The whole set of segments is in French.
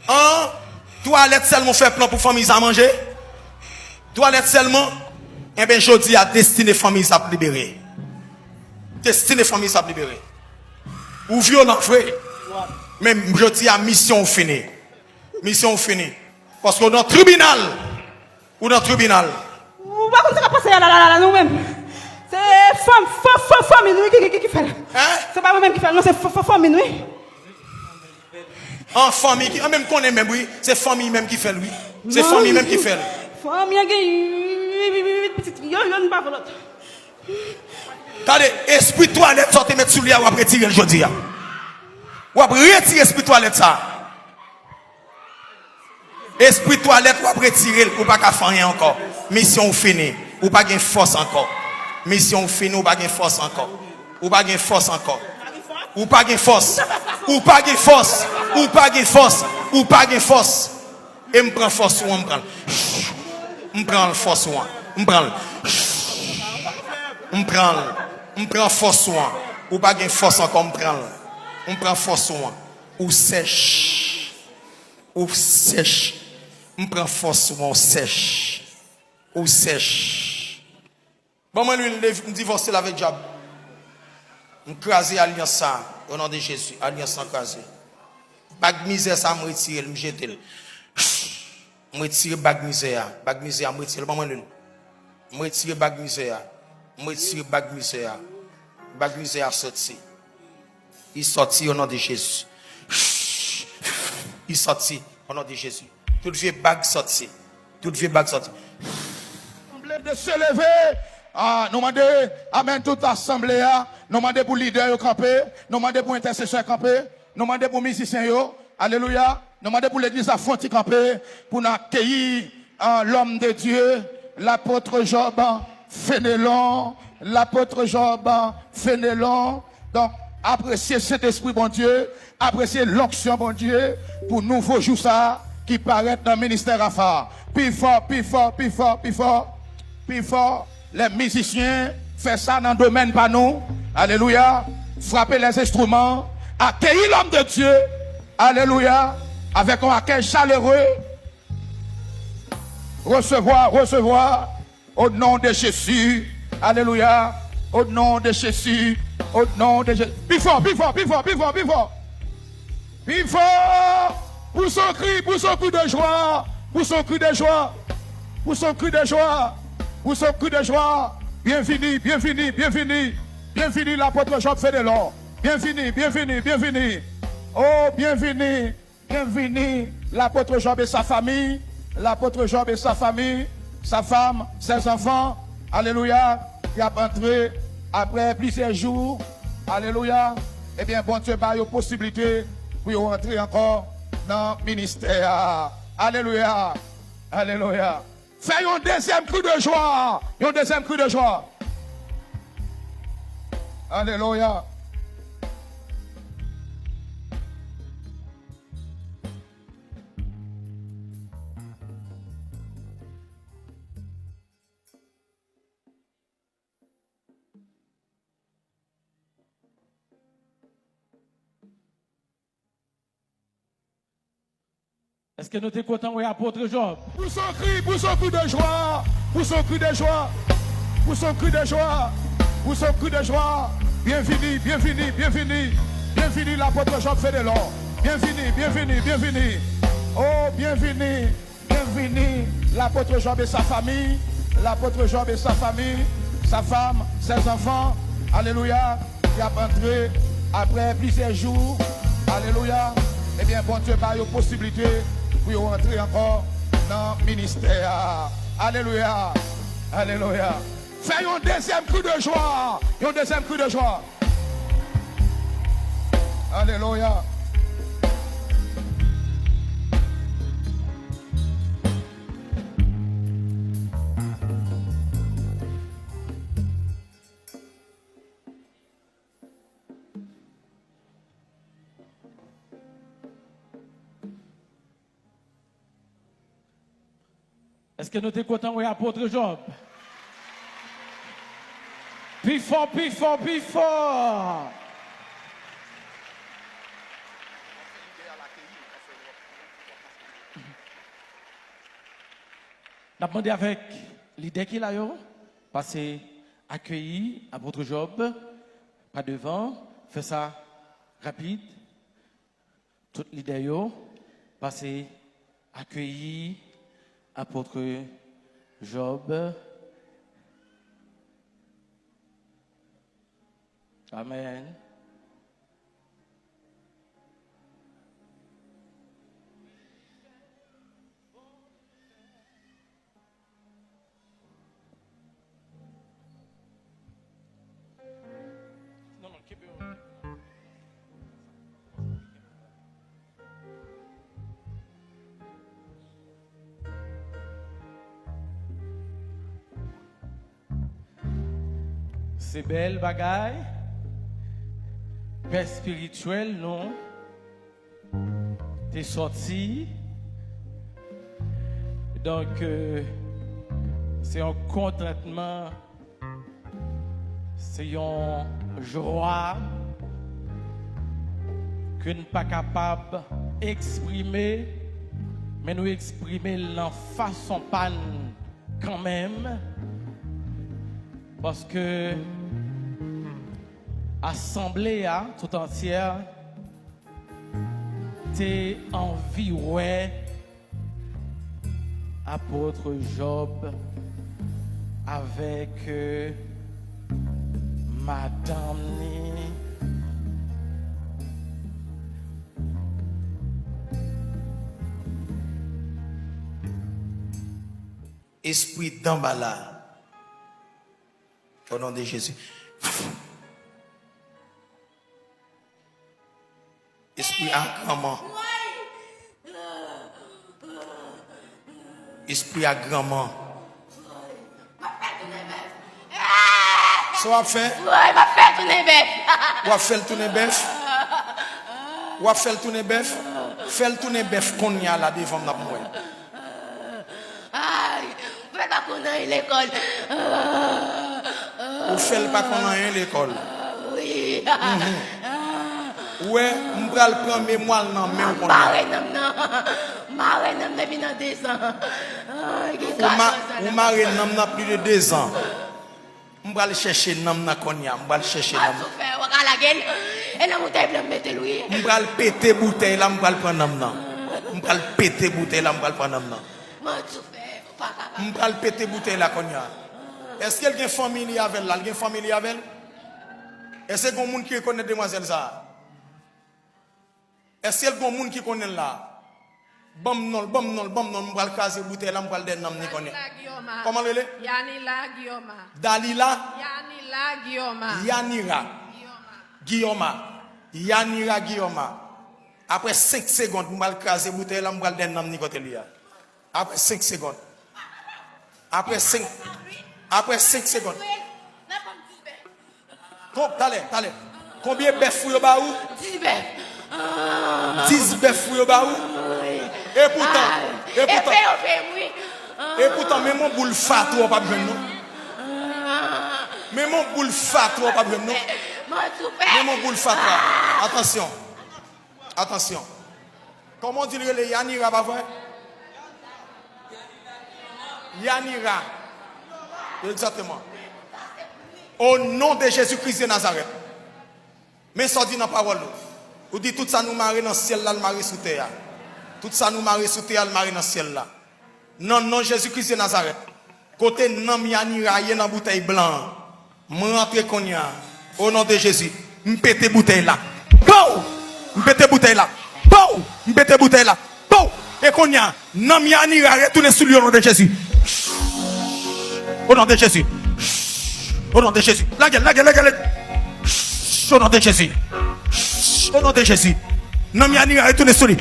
Hein? Toilette seulement fait plan pour famille à manger? Toilette seulement? Eh bien, je dis à destiné famille à libérer. Destiné famille à libérer. Ou violent, frère. Même je dis à mission finie. Mission finie. Parce que dans le tribunal, ou dans le tribunal. Ou pas comme ça passer là nous-mêmes. C'est famille nous qui fait. Hein? C'est pas moi-même qui fait, non, c'est famille nous. En famille, qui, même qu'on est même, oui, c'est famille même qui fait, lui. C'est famille même qui fait. Famille, il y a une pas l'autre. Attendez, esprit toilette, sortez mettre sous lui, ou après retirer le jeudi. Ou après retirer esprit toilette ça. Esprit toilette, ou après retirer, ou pas qu'à faire rien encore. Mission finie, ou pas gain force encore. Mission finie, ou pas gain force encore. Ou pas gain force encore. Ou pas gain force. Ou pas gain force. Ou pas gain force. Ou pas gain force. Et me prend force ou me prend. Me prend force ou me prend. Me prend force ou pas gain force encore me prend. Me prend force ou sèche. Ou sèche. Me prend force ou sèche. Ou sèche. Bon moi lui me divorcer avec diable. Me craser alliance ça au nom de Jésus, alliance sans craser. Bag misère ça me retirer, me jeter. Me retirer bag misère me retirer bon moi lui. Me retirer bag misère. Me retirer bag misère. Bag misère sorti. Il sorti au nom de Jésus. Il sorti au nom de Jésus. Tout vieux bag sorti. Tout vieux bag sorti. De se lever. Ah, nous demandons, amen, toute assemblée, nous demandons pour leader camper, nous demandons pour intercesseur camper, nous demandons pour musiciens, alléluia, nous demandons pour l'église à Fonti camper, pour nous accueillir l'homme de Dieu, l'apôtre Job Fénélon, l'apôtre Job Fénélon. Donc, appréciez cet esprit, bon Dieu, appréciez l'onction, bon Dieu, pour nouveau jour ça, qui paraît dans le ministère à phare. Plus fort, plus fort, plus fort, plus fort, plus fort. Les musiciens font ça dans le domaine pas nous. Alléluia. Frapper les instruments. Accueillir l'homme de Dieu. Alléluia. Avec un accueil chaleureux. Recevoir. Au nom de Jésus. Alléluia. Au nom de Jésus. Au nom de Jésus. Plus fort, plus fort, plus fort, plus fort, plus fort. Plus fort. Pour son cri de joie. Pour son cri de joie. Pour son cri de joie. Pour son cri de joie. Bienvenue, bienvenue, bienvenue. Bienvenue l'apôtre Job Fénélon. Bienvenue, bienvenue, bienvenue. Oh, bienvenue, bienvenue l'apôtre Job et sa famille. L'apôtre Job et sa famille. Sa femme, ses enfants. Alléluia. Qui a entré après plusieurs jours. Alléluia. Eh bien, bon Dieu, il y a possibilité pour entrer encore dans le ministère. Alléluia. Alléluia. Fais un deuxième cri de joie. Un deuxième cri de joie. Alléluia. Est-ce que nous sommes contents, oui, apôtre Job? Pour son cri de joie, pour son cri de joie, pour son cri de joie, pour son cri de joie. Bienvenue, bienvenue, bienvenue, bienvenue l'apôtre Job Fénélon. Bienvenue, bienvenue, bienvenue. Oh, bienvenue, bienvenue l'apôtre Job et sa famille, l'apôtre Job et sa famille, sa femme, ses enfants. Alléluia, qui a entré après plusieurs jours. Alléluia. Eh bien, bon Dieu, il y a possibilité pour entrer encore dans le ministère. Alléluia. Alléluia. Fais un deuxième cri de joie. Un deuxième cri de joie. Alléluia. Est-ce que nous sommes contents, oui, apôtre Job? Plus fort, plus fort, plus fort. demandé avec l'idée qu'il a eu, passer accueillir apôtre Job, pas devant, fait ça rapide. Toute l'idée, passer accueillir apôtre Job. Amen. C'est belle bagaille. Père spirituel, non. T'es sorti. Donc, c'est un contentement. C'est une joie que nous pas capable d'exprimer, mais nous exprimer en façon panne quand même. Parce que assemblée tout entière, t'es envie, ouais, apôtre Job avec madame ni. Esprit d'emballage. Au nom de Jésus. Esprit agrément. Esprit agrément. Ça va faire? Oui, va faire tourner bœuf. On va faire tourner bœuf. On va faire tourner bœuf. Faire tourner bœuf qu'on y a là devant la moi. Aïe, fais pas qu'on aille l'école. Ou fait pas qu'on a l'école. Oui. Ouais, on va le prendre mémoire dans main qu'on a. Marraine n'a depuis 2 ans. Ou marraine n'a plus de 2 ans. On va le chercher namna konya, on va le chercher namna. On va le péter bouteille là, on va le prendre namna. On va le péter bouteille là, on va le prendre namna. On va le péter bouteille là konya. Est-ce qu'il y a une famille avec là, il y a une famille avec? Est-ce qu'il y a un monde qui connaît demoiselle ça? Est-ce qu'il y a un monde qui connaît là? Bam non, on va le caser bouteille là, on va le donner namna konya. Comment le est? Yanila Guillaume. Dalila. Yanila Guillaume. Yanira Guillaume. Après 5 secondes, je vais le caser bouteille là, je vais le donner namna côté là. Après 5 secondes. Après 5 secondes. Allez. Combien de bœufs vous avez? 10 bœufs. 10 bœufs vous avez? Et pourtant, même mon boule fat, tu n'as pas besoin de nous. Même mon boule fat, tu n'as pas besoin de nous. Même mon boule fat. Attention. Comment dire les Yanira, pas vrai? Yanira. Exactement. Au nom de Jésus-Christ de Nazareth. Mais ça dit dans la parole. Vous dites tout ça nous marie dans le ciel là, le marie sous terre. Tout ça nous marie sous terre, le marie dans le ciel là. Non, Jésus-Christ de Nazareth. Côté nam Yanira, il y a une bouteille blanche. M'rentre konya. Au nom de Jésus. M'pète bouteille là. Pow! M'pète bouteille là. Pow! M'pète bouteille là. Pow! Et konya. Nam Yanira, retournez sur lui au nom de Jésus. Au nom de Jésus. Au nom de Jésus. La gueule. Au nom de Jésus. Au nom de Jésus. Nam Yanira, retournez sur lui.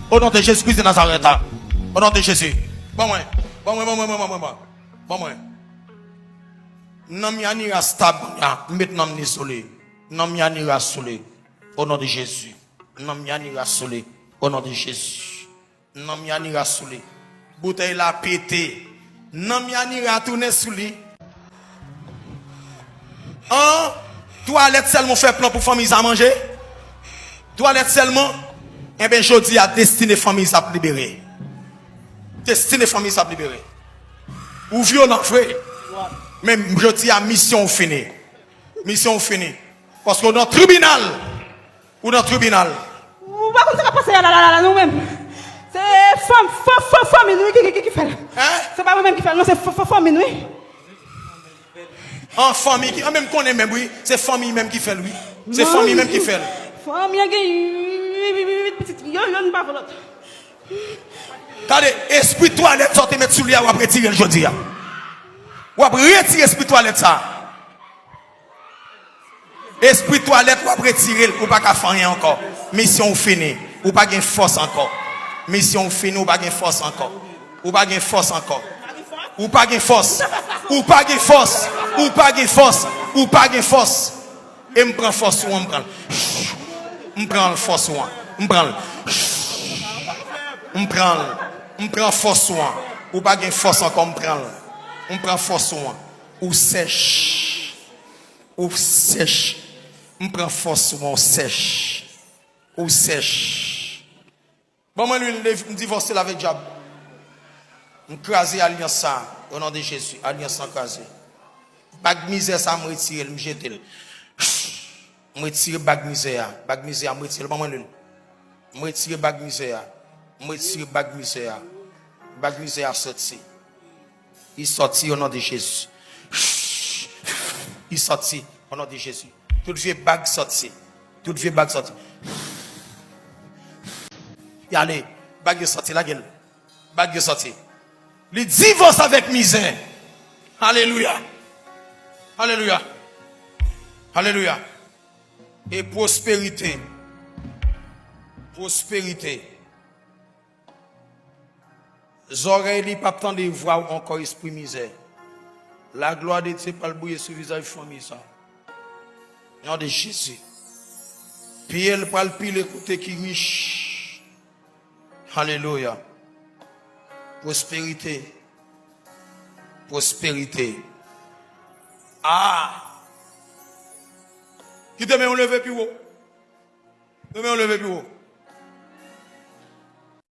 Au nom de Jésus-Christ de Nazareth. Au nom de Jésus. Bon moi. Nam Yanira stable. Maintenant ni solé. Nam Yanira solé. Au nom de Jésus. Nam Yanira solé. Au nom de Jésus. Nam Yanira solé. Bouteille la pété. Nam Yanira tourner sous lui. Toilette seulement fait plan pour famille à manger. Toilette seulement. Eh bien, je dis à destiné famille à libérer. Destinée famille ça libéré. Ou violent frère. Même je dis à mission finie. Mission finie. Parce qu'on est dans le tribunal. Ou dans le tribunal. Ou pas comme ça passer là nous-mêmes. C'est famille nous qui fait. Hein? C'est pas moi-même qui fait, non, c'est famille nous. En famille, même qu'on est même, oui, c'est famille même qui fait, lui. C'est famille même qui fait. Famille, petite, il y a pas l'autre. Attendez, esprit toilette, sortez mettre sous lui, ou après retirer le jeudi. Ou après retirer esprit toilette ça. Esprit toilette, ou après retirer, ou pas qu'à faire rien encore. Mission finie, ou pas gain force encore. Mission finie, ou pas gain force encore. Ou pas gain force encore. Ou pas gain force. Ou pas gain force. Ou pas gain force. Ou pas gain force. Et me prend force ou me prend. Me prend force ou me prend. Me prend force ou pas gain force encore me prend. Me prend force ou sèche. Ou sèche. Me prend force ou sèche. Ou sèche. Bon moi lui me divorcer avec diable. Me craser alliance ça au nom de Jésus, alliance sans craser. Bag misère ça me retirer, me jeter. Me retirer bag misère me retirer pas moi lui. Me retirer bag misère. Me retirer bag misère sorti. Il sorti au nom de Jésus. Il sorti au nom de Jésus. Tout vieux bag sorti. Tout vieux bag sorti. Et allez, bag sorti la gueule. Bag sorti. Le divorce avec misère. Alléluia. Alléluia. Alléluia. Et prospérité. Prospérité. Les oreilles ne pas tant de voir encore esprit misère. La gloire de Dieu pas bouiller sur le visage de famille ça. Nom de Jésus. Puis elle pas le pile côté qui riche. Alléluia. Prospérité. Prospérité. Ah. Qui te met on lever plus haut. Te met on lever plus haut.